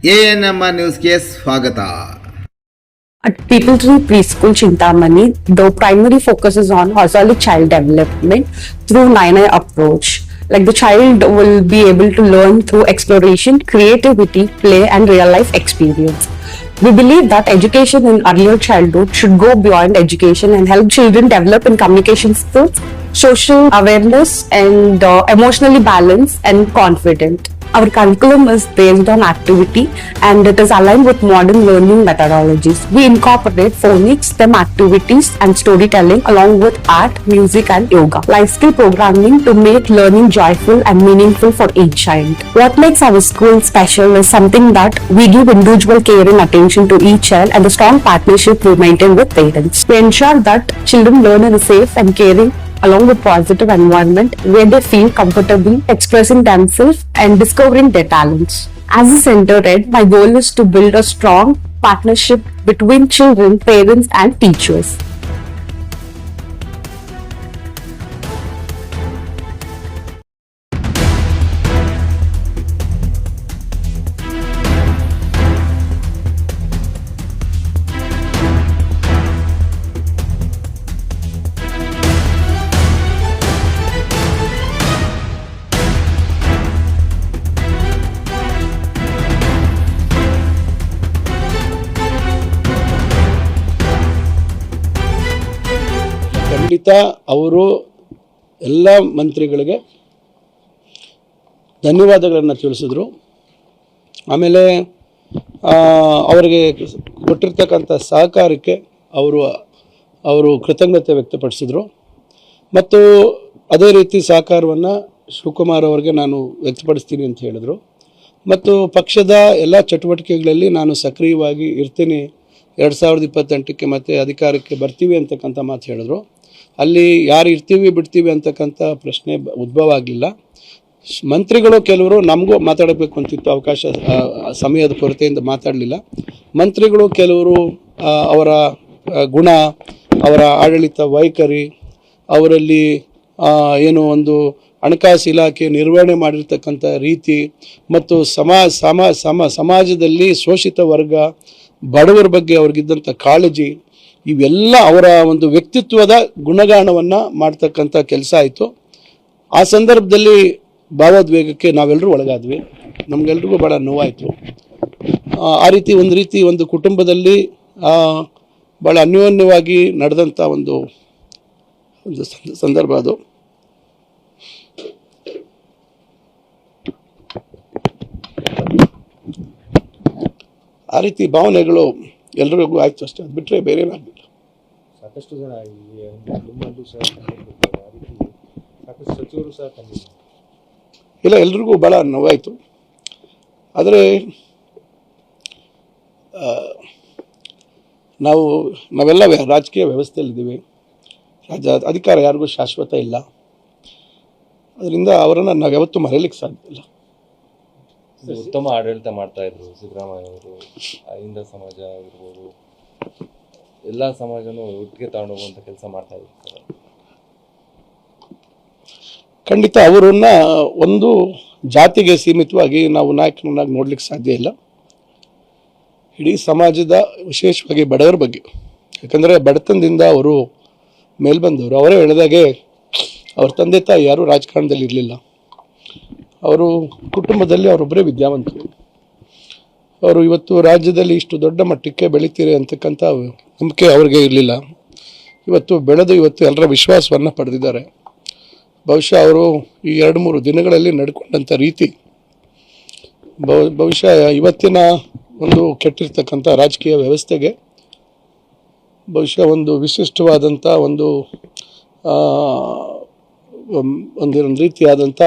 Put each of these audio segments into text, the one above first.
ANMR ನ್ಯೂಸ್ಗೆ ಸ್ವಾಗತ. At People Tree Preschool Chintamani, the primary focus is on holistic child development through 9I approach. Like the child will be able to learn through exploration, creativity, play, and real life experience. We believe that education in earlier childhood should go beyond education and help children develop in communication skills, social awareness, and emotionally balanced and confident. Our curriculum is based on activity and it is aligned with modern learning methodologies. We incorporate phonics, STEM activities, and storytelling along with art, music, and yoga. Life skill programming to make learning joyful and meaningful for each child. What makes our school special is something that we give individual care and attention to each child and the strong partnership we maintain with parents. We ensure that children learn in a safe and caring along with positive environment where they feel comfortable expressing themselves and discovering their talents. As a center head, my goal is to build a strong partnership between children, parents, and teachers. ಖಂಡಿತ ಅವರು ಎಲ್ಲ ಮಂತ್ರಿಗಳಿಗೆ ಧನ್ಯವಾದಗಳನ್ನು ತಿಳಿಸಿದ್ರು. ಆಮೇಲೆ ಅವರಿಗೆ ಕೊಟ್ಟಿರ್ತಕ್ಕಂಥ ಸಹಕಾರಕ್ಕೆ ಅವರು ಕೃತಜ್ಞತೆ ವ್ಯಕ್ತಪಡಿಸಿದರು. ಮತ್ತು ಅದೇ ರೀತಿ ಸಹಕಾರವನ್ನು ಶಿವಕುಮಾರ್ ಅವರಿಗೆ ನಾನು ವ್ಯಕ್ತಪಡಿಸ್ತೀನಿ ಅಂತ ಹೇಳಿದರು. ಮತ್ತು ಪಕ್ಷದ ಎಲ್ಲ ಚಟುವಟಿಕೆಗಳಲ್ಲಿ ನಾನು ಸಕ್ರಿಯವಾಗಿ ಇರ್ತೀನಿ, 2028ಕ್ಕೆ ಮತ್ತೆ ಅಧಿಕಾರಕ್ಕೆ ಬರ್ತೀವಿ ಅಂತಕ್ಕಂಥ ಮಾತು ಹೇಳಿದ್ರು. ಅಲ್ಲಿ ಯಾರು ಇರ್ತೀವಿ ಬಿಡ್ತೀವಿ ಅಂತಕ್ಕಂಥ ಪ್ರಶ್ನೆ ಉದ್ಭವ ಆಗಲಿಲ್ಲ. ಮಂತ್ರಿಗಳು ಕೆಲವರು ನಮಗೂ ಮಾತಾಡಬೇಕು ಅಂತಿತ್ತು, ಅವಕಾಶ ಸಮಯದ ಕೊರತೆಯಿಂದ ಮಾತಾಡಲಿಲ್ಲ. ಮಂತ್ರಿಗಳು ಕೆಲವರು ಅವರ ಗುಣ, ಅವರ ಆಡಳಿತ ವೈಖರಿ, ಅವರಲ್ಲಿ ಏನು ಒಂದು ಹಣಕಾಸು ಇಲಾಖೆ ನಿರ್ವಹಣೆ ಮಾಡಿರ್ತಕ್ಕಂಥ ರೀತಿ ಮತ್ತು ಸಮಾಜದಲ್ಲಿ ಶೋಷಿತ ವರ್ಗ ಬಡವರ ಬಗ್ಗೆ ಅವ್ರಿಗಿದ್ದಂಥ ಕಾಳಜಿ, ಇವೆಲ್ಲ ಅವರ ಒಂದು ವ್ಯಕ್ತಿತ್ವದ ಗುಣಗಾನವನ್ನು ಮಾಡ್ತಕ್ಕಂಥ ಕೆಲಸ ಆಯಿತು. ಆ ಸಂದರ್ಭದಲ್ಲಿ ಭಾವೋದ್ವೇಗಕ್ಕೆ ನಾವೆಲ್ಲರೂ ಒಳಗಾದ್ವಿ. ನಮಗೆಲ್ರಿಗೂ ಭಾಳ ನೋವಾಯಿತು. ಆ ರೀತಿ ಒಂದು ಕುಟುಂಬದಲ್ಲಿ ಭಾಳ ಅನ್ಯೋನ್ಯವಾಗಿ ನಡೆದಂಥ ಒಂದು ಸಂದರ್ಭ ಅದು. ಆ ರೀತಿ ಭಾವನೆಗಳು ಎಲ್ರಿಗೂ ಆಯ್ತು ಅಷ್ಟೇ, ಅದು ಬಿಟ್ಟರೆ ಬೇರೆ ಏನಾಗಲಿಲ್ಲ. ಸಾಕಷ್ಟು ಜನ ನಿಮ್ಮಲ್ಲೂ ಸಹ ಸಾಕಷ್ಟು ಸಚಿವರು ಸಹ ತಂದಿದ್ದಾರೆ. ಇಲ್ಲ, ಎಲ್ರಿಗೂ ಭಾಳ ನೋವಾಯಿತು. ಆದರೆ ನಾವೆಲ್ಲ ರಾಜಕೀಯ ವ್ಯವಸ್ಥೆಯಲ್ಲಿದ್ದೀವಿ. ಅಧಿಕಾರ ಯಾರಿಗೂ ಶಾಶ್ವತ ಇಲ್ಲ. ಅದರಿಂದ ಅವರನ್ನು ನಾವು ಯಾವತ್ತೂ ಮರೆಯಲಿಕ್ಕೆ ಸಾಧ್ಯ ಇಲ್ಲ. ಉತ್ತಮ ಆಡಳಿತ ಮಾಡ್ತಾ ಇದ್ರು ಸಿದ್ದರಾಮಯ್ಯ ಅವರು. ಅಹಿಂದ ಸಮಾಜ ಆಗಿರ್ಬೋದು, ಎಲ್ಲ ಸಮಾಜನೂ ಒಟ್ಟಿಗೆ ತಗೊಂಡು ಹೋಗುವಂಥ ಕೆಲಸ ಮಾಡ್ತಾ ಇದ್ರು. ಖಂಡಿತ ಅವರನ್ನ ಒಂದು ಜಾತಿಗೆ ಸೀಮಿತವಾಗಿ ನಾವು ನಾಯಕನನ್ನಾಗಿ ನೋಡ್ಲಿಕ್ಕೆ ಸಾಧ್ಯ ಇಲ್ಲ. ಇಡೀ ಸಮಾಜದ, ವಿಶೇಷವಾಗಿ ಬಡವರ ಬಗ್ಗೆ, ಯಾಕಂದರೆ ಬಡತನದಿಂದ ಅವರು ಮೇಲ್ಬಂದವರು. ಅವರೇ ಹೇಳಿದಾಗೆ ಅವ್ರ ತಂದೆ ತಾಯಿ ಯಾರೂ ರಾಜಕಾರಣದಲ್ಲಿ ಇರಲಿಲ್ಲ. ಅವರು ಕುಟುಂಬದಲ್ಲಿ ಅವರೊಬ್ಬರೇ ವಿದ್ಯಾವಂತರು. ಅವರು ಇವತ್ತು ರಾಜ್ಯದಲ್ಲಿ ಇಷ್ಟು ದೊಡ್ಡ ಮಟ್ಟಕ್ಕೆ ಬೆಳೀತೀರಿ ಅಂತಕ್ಕಂಥ ನಂಬಿಕೆ ಅವ್ರಿಗೆ ಇರಲಿಲ್ಲ. ಇವತ್ತು ಎಲ್ಲರ ವಿಶ್ವಾಸವನ್ನು ಪಡೆದಿದ್ದಾರೆ. ಬಹುಶಃ ಅವರು ಈ 2-3 ದಿನಗಳಲ್ಲಿ ನಡ್ಕೊಂಡಂಥ ರೀತಿ ಬಹುಶಃ ಇವತ್ತಿನ ಒಂದು ಕೆಟ್ಟಿರ್ತಕ್ಕಂಥ ರಾಜಕೀಯ ವ್ಯವಸ್ಥೆಗೆ ಬಹುಶಃ ಒಂದು ವಿಶಿಷ್ಟವಾದಂಥ ಒಂದು ರೀತಿಯಾದಂಥ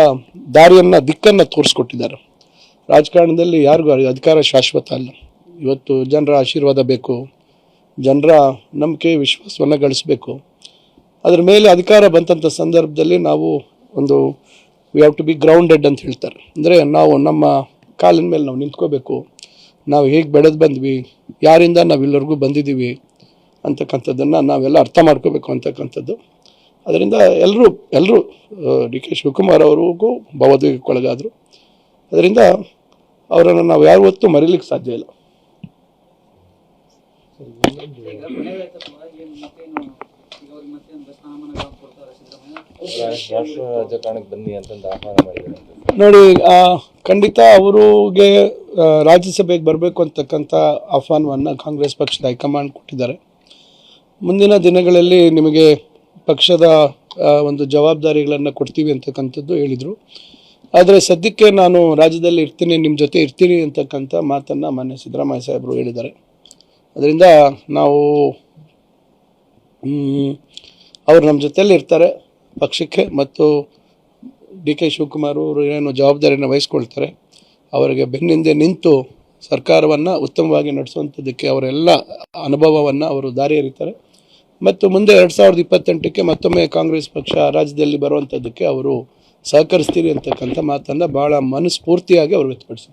ದಿಕ್ಕನ್ನು ತೋರಿಸ್ಕೊಟ್ಟಿದ್ದಾರೆ. ರಾಜಕಾರಣದಲ್ಲಿ ಯಾರಿಗೂ ಅಧಿಕಾರ ಶಾಶ್ವತ ಅಲ್ಲ. ಇವತ್ತು ಜನರ ಆಶೀರ್ವಾದ ಬೇಕು, ಜನರ ನಂಬಿಕೆ ವಿಶ್ವಾಸವನ್ನು ಗಳಿಸಬೇಕು. ಅದರ ಮೇಲೆ ಅಧಿಕಾರ ಬಂದಂಥ ಸಂದರ್ಭದಲ್ಲಿ ನಾವು we have to be grounded ಅಂತ ಹೇಳ್ತಾರೆ. ಅಂದರೆ ನಾವು ನಮ್ಮ ಕಾಲಿನ ಮೇಲೆ ನಾವು ನಿಂತ್ಕೋಬೇಕು. ನಾವು ಹೇಗೆ ಬೆಳೆದು ಬಂದ್ವಿ, ಯಾರಿಂದ ನಾವಿಲ್ಲರಿಗೂ ಬಂದಿದ್ದೀವಿ ಅಂತಕ್ಕಂಥದ್ದನ್ನು ನಾವೆಲ್ಲ ಅರ್ಥ ಮಾಡ್ಕೋಬೇಕು ಅಂತಕ್ಕಂಥದ್ದು. ಅದರಿಂದ ಎಲ್ಲರೂ ಡಿ ಕೆ ಶಿವಕುಮಾರ್ ಅವ್ರಿಗೂ ಭಾವೋದ್ವೇಗಕ್ಕೊಳಗಾದರು. ಅದರಿಂದ ಅವರನ್ನು ನಾವು ಯಾವತ್ತೂ ಮರೀಲಿಕ್ಕೆ ಸಾಧ್ಯ ಇಲ್ಲ. ರಾಷ್ಟ್ರ ರಾಜಕಾರಣಕ್ಕೆ ಬನ್ನಿ ಅಂತಂದು ಆಹ್ವಾನ ಮಾಡಿದ್ದಾರೆ. ನೋಡಿ, ಖಂಡಿತ ಅವರಿಗೆ ರಾಜ್ಯಸಭೆಗೆ ಬರಬೇಕು ಅಂತಕ್ಕಂಥ ಆಹ್ವಾನವನ್ನು ಕಾಂಗ್ರೆಸ್ ಪಕ್ಷದ ಹೈಕಮಾಂಡ್ ಕೊಟ್ಟಿದ್ದಾರೆ. ಮುಂದಿನ ದಿನಗಳಲ್ಲಿ ನಿಮಗೆ ಪಕ್ಷದ ಒಂದು ಜವಾಬ್ದಾರಿಗಳನ್ನು ಕೊಡ್ತೀವಿ ಅಂತಕ್ಕಂಥದ್ದು ಹೇಳಿದರು. ಆದರೆ ಸದ್ಯಕ್ಕೆ ನಾನು ರಾಜ್ಯದಲ್ಲಿ ಇರ್ತೀನಿ, ನಿಮ್ಮ ಜೊತೆ ಇರ್ತೀನಿ ಅಂತಕ್ಕಂಥ ಮಾತನ್ನು ಮಾನ್ಯ ಸಿದ್ದರಾಮಯ್ಯ ಸಾಹೇಬರು ಹೇಳಿದ್ದಾರೆ. ಅದರಿಂದ ನಾವು ಅವರು ನಮ್ಮ ಜೊತೆಯಲ್ಲಿ ಇರ್ತಾರೆ ಪಕ್ಷಕ್ಕೆ, ಮತ್ತು ಡಿ ಕೆ ಶಿವಕುಮಾರ್ ಅವರು ಏನು ಜವಾಬ್ದಾರಿಯನ್ನು ವಹಿಸ್ಕೊಳ್ತಾರೆ, ಅವರಿಗೆ ಬೆನ್ನಿಂದೆ ನಿಂತು ಸರ್ಕಾರವನ್ನು ಉತ್ತಮವಾಗಿ ನಡೆಸುವಂಥದ್ದಕ್ಕೆ ಅವರೆಲ್ಲ ಅನುಭವವನ್ನು ಅವರು ದಾರಿ ಎರಿತಾರೆ. ಮತ್ತು ಮುಂದೆ 2028ಕ್ಕೆ ಮತ್ತೊಮ್ಮೆ ಕಾಂಗ್ರೆಸ್ ಪಕ್ಷ ರಾಜ್ಯದಲ್ಲಿ ಬರುವಂಥದ್ದಕ್ಕೆ ಅವರು ಸಹಕರಿಸ್ತೀರಿ ಅಂತಕ್ಕಂಥ ಮಾತನ್ನು ಭಾಳ ಮನಸ್ಫೂರ್ತಿಯಾಗಿ ಅವರು ವ್ಯಕ್ತಪಡಿಸಿದ್ದಾರೆ.